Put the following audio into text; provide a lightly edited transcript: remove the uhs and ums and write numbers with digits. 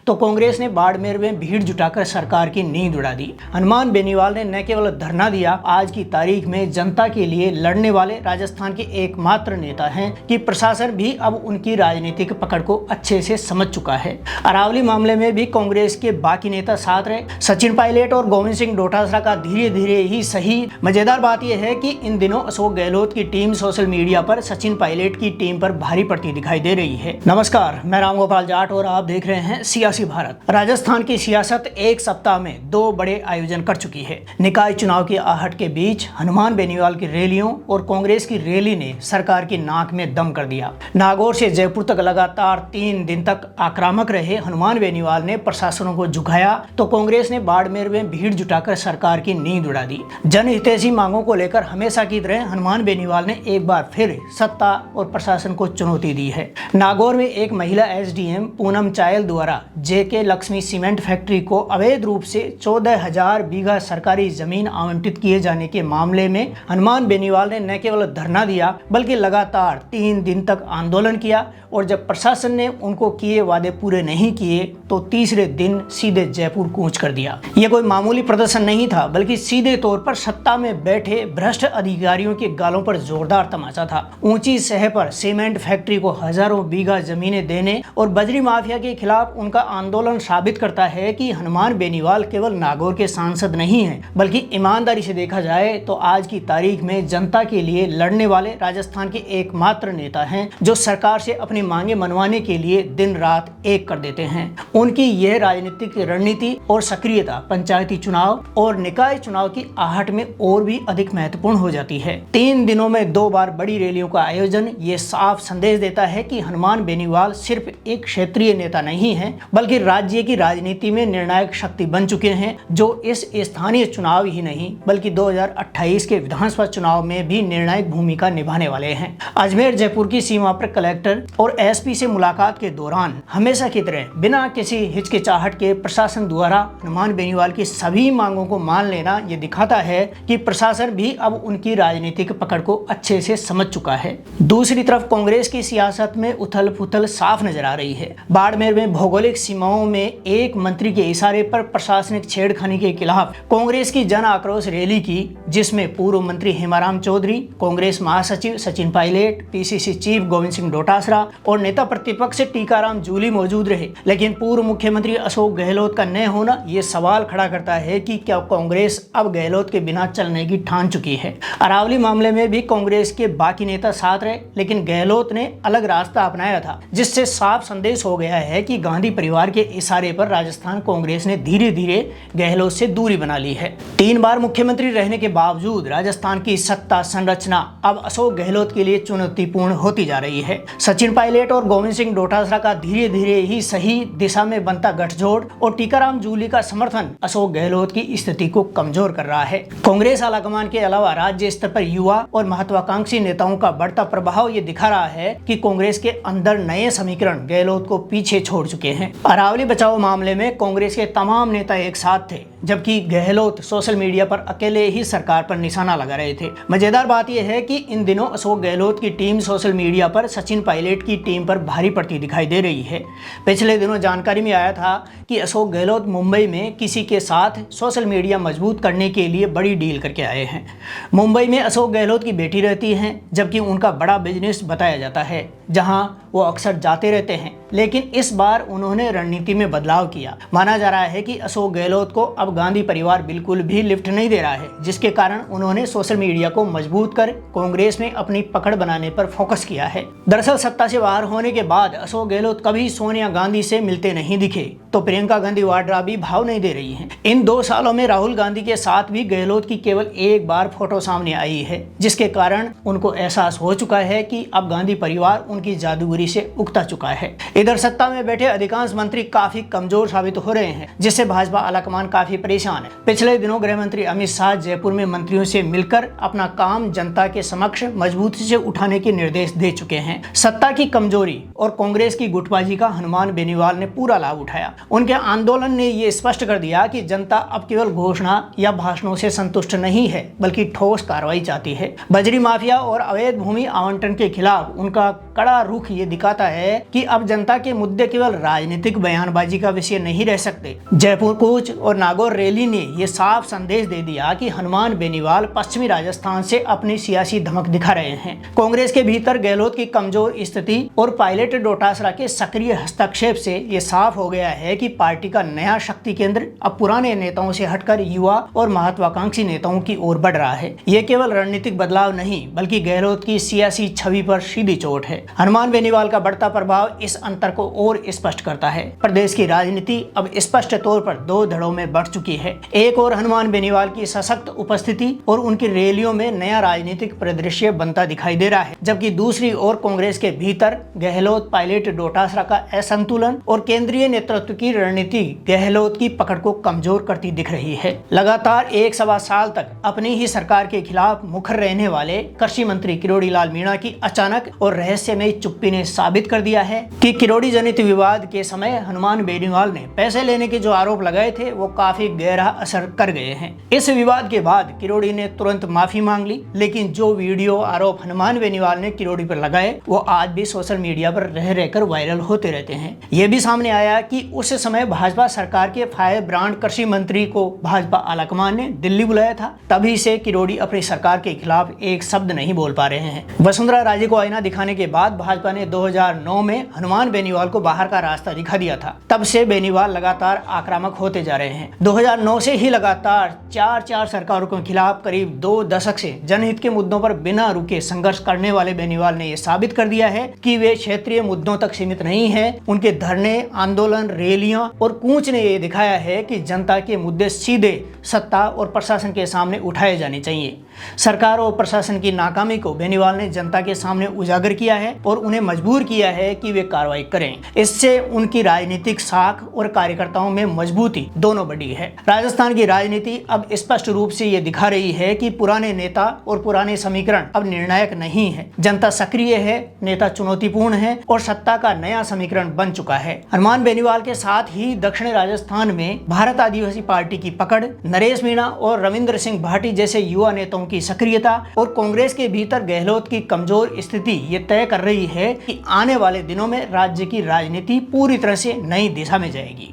तो कांग्रेस ने बाड़मेर में भीड़ जुटाकर सरकार की नींद उड़ा दी। हनुमान बेनीवाल ने न केवल धरना दिया, आज की तारीख में जनता के लिए लड़ने वाले राजस्थान के एकमात्र नेता हैं कि प्रशासन भी अब उनकी राजनीतिक पकड़ को अच्छे से समझ चुका है। अरावली मामले में भी कांग्रेस के बाकी नेता साथ रहे। सचिन पायलट और गोविंद सिंह डोटासरा का धीरे धीरे ही सही। मजेदार बात यह है कि इन दिनों अशोक गहलोत की टीम सोशल मीडिया पर सचिन पायलट की टीम पर भारी पड़ती दिखाई दे रही है। नमस्कार, मैं रामगोपाल जाट और आप देख रहे हैं सियासी भारत। राजस्थान की सियासत एक सप्ताह में 2 बड़े आयोजन कर चुकी है। निकाय चुनाव की आहट के बीच हनुमान बेनीवाल की रैलियों और कांग्रेस की रैली ने सरकार की नाक में दम कर दिया। नागौर से जयपुर तक लगातार 3 दिन तक आक्रामक रहे हनुमान बेनीवाल ने प्रशासनों को झुकाया तो कांग्रेस ने बाड़मेर में भीड़ जुटाकर सरकार की नींद उड़ा दी। जनहितैषी मांगों को लेकर हमेशा की तरह हनुमान बेनीवाल ने एक बार फिर सत्ता और प्रशासन को चुनौती दी है। नागौर में एक महिला एसडीएम पूनम चायल द्वारा जेके लक्ष्मी सीमेंट फैक्ट्री को अवैध रूप से 14,000 बीघा सरकारी जमीन आवंटित किए जाने के मामले में हनुमान बेनीवाल ने न केवल धरना दिया बल्कि लगातार 3 दिन तक आंदोलन किया और जब प्रशासन ने उनको किए वादे पूरे नहीं किए तो तीसरे दिन सीधे जयपुर कूच कर दिया। यह कोई मामूली प्रदर्शन नहीं था बल्कि सीधे तौर पर सत्ता में बैठे भ्रष्ट अधिकारियों के गालों पर जोरदार तमाचा था। ऊंची सतह पर सीमेंट फैक्ट्री को हजारों बीघा जमीनें देने और बजरी माफिया के खिलाफ उनका आंदोलन साबित करता है कि हनुमान बेनीवाल केवल नागौर के सांसद नहीं है बल्कि ईमानदारी से देखा जाए तो आज की तारीख में जनता के लिए लड़ने वाले राजस्थान के एकमात्र नेता हैं जो सरकार से अपनी मांगे मनवाने के लिए दिन रात एक कर देते हैं। उनकी यह राजनीतिक रणनीति और सक्रियता पंचायती चुनाव और निकाय चुनाव की आहट में और भी अधिक महत्वपूर्ण हो जाती है। 3 दिनों में 2 बार बड़ी रैलियों का आयोजन ये साफ संदेश देता है कि हनुमान बेनीवाल सिर्फ एक क्षेत्रीय नेता नहीं है बल्कि राज्य की राजनीति में निर्णायक शक्ति बन चुके हैं जो इस स्थानीय चुनाव ही नहीं बल्कि 2028 के विधानसभा चुनाव में भी निर्णायक भूमिका निभाने वाले हैं। अजमेर जयपुर की सीमा पर कलेक्टर और एसपी से मुलाकात के दौरान हमेशा की तरह बिना किसी हिचकिचाहट के प्रशासन द्वारा हनुमान बेनीवाल की सभी मांगों को मान लेना ये दिखाता है कि प्रशासन भी अब उनकी राजनीतिक पकड़ को अच्छे से समझ चुका है। दूसरी तरफ कांग्रेस की सियासत में उथल पुथल साफ नजर आ रही है। बाड़मेर में भौगोलिक सीमाओं में एक मंत्री के इशारे पर प्रशासनिक छेड़खानी के खिलाफ कांग्रेस की जन आक्रोश रैली की जिसमें पूर्व मंत्री हेमाराम चौधरी, कांग्रेस महासचिव सचिन पायलट, पीसीसी चीफ गोविंद सिंह डोटासरा और नेता प्रतिपक्ष टीकाराम जूली मौजूद रहे। लेकिन पूर्व मुख्यमंत्री अशोक गहलोत का न होना ये सवाल खड़ा करता है कि क्या कांग्रेस अब गहलोत के बिना चलने की ठान चुकी है। अरावली मामले में भी कांग्रेस के बाकी नेता साथ रहे लेकिन गहलोत ने अलग रास्ता अपनाया था जिससे साफ संदेश हो गया है कि गांधी परिवार के इशारे पर राजस्थान कांग्रेस ने धीरे धीरे गहलोत से दूरी बना ली है। 3 बार मुख्यमंत्री रहने के बावजूद राजस्थान की सत्ता संरचना अब अशोक गहलोत के लिए चुनौतीपूर्ण होती जा रही है। सचिन पायलट और गोविंद सिंह डोटासरा का धीरे धीरे ही सही दिशा में बनता गठजोड़ और टीकाराम जूली का समर्थन अशोक गहलोत की स्थिति को कमजोर कर रहा है। कांग्रेस आलाकमान के अलावा राज्य स्तर पर युवा और महत्वाकांक्षी नेताओं का बढ़ता प्रभाव ये दिखा रहा है कि कांग्रेस के अंदर नए समीकरण गहलोत को पीछे छोड़ चुके हैं। अरावली बचाओ मामले में कांग्रेस के तमाम नेता एक साथ थे जबकि गहलोत सोशल मीडिया पर अकेले ही सरकार पर निशाना लगा रहे थे। मजेदार बात यह है कि इन दिनों अशोक गहलोत की टीम सोशल मीडिया पर सचिन पायलट की टीम पर भारी पड़ती दिखाई दे रही है। पिछले दिनों जानकारी में आया था कि अशोक गहलोत मुंबई में किसी के साथ सोशल मीडिया मजबूत करने के लिए बड़ी डील करके आए हैं। मुंबई में अशोक गहलोत की बेटी रहती है जबकि उनका बड़ा बिजनेस बताया जाता है जहां वो अक्सर जाते रहते हैं। लेकिन इस बार उन्होंने रणनीति में बदलाव किया। माना जा रहा है कि अशोक गहलोत को अब गांधी परिवार बिल्कुल भी लिफ्ट नहीं दे रहा है जिसके कारण उन्होंने सोशल मीडिया को मजबूत कर कांग्रेस में अपनी पकड़ बनाने पर फोकस किया है। दरअसल सत्ता से बाहर होने के बाद अशोक गहलोत कभी सोनिया गांधी से मिलते नहीं दिखे तो प्रियंका गांधी वाड्रा भी भाव नहीं दे रही हैं। इन 2 सालों में राहुल गांधी के साथ भी गहलोत की केवल एक बार फोटो सामने आई है जिसके कारण उनको एहसास हो चुका है कि अब गांधी परिवार उनकी जादूगरी से उकता चुका है। इधर सत्ता में बैठे अधिकांश मंत्री काफी कमजोर साबित हो रहे हैं जिससे भाजपा आलाकमान काफी परेशान है। पिछले दिनों गृह मंत्री अमित शाह जयपुर में मंत्रियों से मिलकर अपना काम जनता के समक्ष मजबूती से उठाने के निर्देश दे चुके हैं। सत्ता की कमजोरी और कांग्रेस की गुटबाजी का हनुमान बेनीवाल ने पूरा लाभ उठाया। उनके आंदोलन ने ये स्पष्ट कर दिया कि जनता अब केवल घोषणा या भाषणों से संतुष्ट नहीं है बल्कि ठोस कार्रवाई चाहती है। बजरी माफिया और अवैध भूमि आवंटन के खिलाफ उनका कड़ा रुख ये दिखाता है कि अब जनता के मुद्दे केवल राजनीतिक बयानबाजी का विषय नहीं रह सकते। जयपुर कूच और नागौर रैली ने ये साफ संदेश दे दिया कि हनुमान बेनीवाल पश्चिमी राजस्थान से अपनी सियासी धमक दिखा रहे हैं। कांग्रेस के भीतर गहलोत की कमजोर स्थिति और पायलट डोटासरा के सक्रिय हस्तक्षेप से ये साफ हो गया है कि पार्टी का नया शक्ति केंद्र अब पुराने नेताओं से हटकर युवा और महत्वाकांक्षी नेताओं की ओर बढ़ रहा है। ये केवल रणनीतिक बदलाव नहीं बल्कि गहलोत की सियासी छवि पर सीधी चोट है। हनुमान बेनीवाल का बढ़ता प्रभाव इस अंतर को और स्पष्ट करता है। प्रदेश की राजनीति अब स्पष्ट तौर पर दो धड़ों में बढ़ चुकी है। एक और हनुमान बेनीवाल की सशक्त उपस्थिति और उनकी रैलियों में नया राजनीतिक परिदृश्य बनता दिखाई दे रहा है, जबकि दूसरी ओर कांग्रेस के भीतर गहलोत पायलट डोटासरा का असंतुलन और केंद्रीय नेतृत्व की रणनीति गहलोत की पकड़ को कमजोर करती दिख रही है। लगातार 1.25 साल तक अपनी ही सरकार के खिलाफ मुखर रहने वाले कृषि मंत्री किरोड़ी लाल मीणा की अचानक और रहस्यमयी चुप्पी ने साबित कर दिया है कि किरोड़ी जनित विवाद के समय हनुमान बेनीवाल ने पैसे लेने के जो आरोप लगाए थे वो काफी गहरा असर कर गए हैं। इस विवाद के बाद किरोड़ी ने तुरंत माफी मांग ली, लेकिन जो वीडियो आरोप हनुमान बेनीवाल ने किरोड़ी पर लगाए वो आज भी सोशल मीडिया पर रह रहकर वायरल होते रहते हैं। ये भी सामने आया कि उस समय भाजपा सरकार के फायर ब्रांड कृषि मंत्री को भाजपा आलाकमान ने दिल्ली बुलाया था, तभी से किरोड़ी अपनी सरकार के खिलाफ एक शब्द नहीं बोल पा रहे हैं। वसुंधरा राजे को आईना दिखाने के बाद भाजपा ने 2009 में हनुमान बेनीवाल को बाहर का रास्ता दिखा दिया था। तब से बेनीवाल लगातार आक्रामक होते जा रहे हैं। 2009 से ही लगातार चार सरकारों के खिलाफ करीब 2 दशक से जनहित के मुद्दों पर बिना रुके संघर्ष करने वाले बेनीवाल ने यह साबित कर दिया है कि वे क्षेत्रीय मुद्दों तक सीमित नहीं है। उनके धरने, आंदोलन, रैलियां और कूच ने यह दिखाया है कि जनता के मुद्दे सीधे सत्ता और प्रशासन के सामने उठाए जाने चाहिए। सरकार और प्रशासन की नाकामी को बेनीवाल ने जनता के सामने उजागर किया है और उन्हें मजबूर किया है कि वे कार्रवाई करें। इससे उनकी राजनीतिक साख और कार्यकर्ताओं में मजबूती दोनों बढ़ी है। राजस्थान की राजनीति अब स्पष्ट रूप से ये दिखा रही है कि पुराने नेता और पुराने समीकरण अब निर्णायक नहीं है। जनता सक्रिय है, नेता चुनौतीपूर्ण है और सत्ता का नया समीकरण बन चुका है। हनुमान बेनीवाल के साथ ही दक्षिण राजस्थान में भारत आदिवासी पार्टी की पकड़, नरेश मीणा और रविंद्र सिंह भाटी जैसे युवा नेताओं की सक्रियता और कांग्रेस के भीतर गहलोत की कमजोर स्थिति ये तय कर रही है कि आने वाले दिनों में राज्य की राजनीति पूरी तरह से नई दिशा में जाएगी।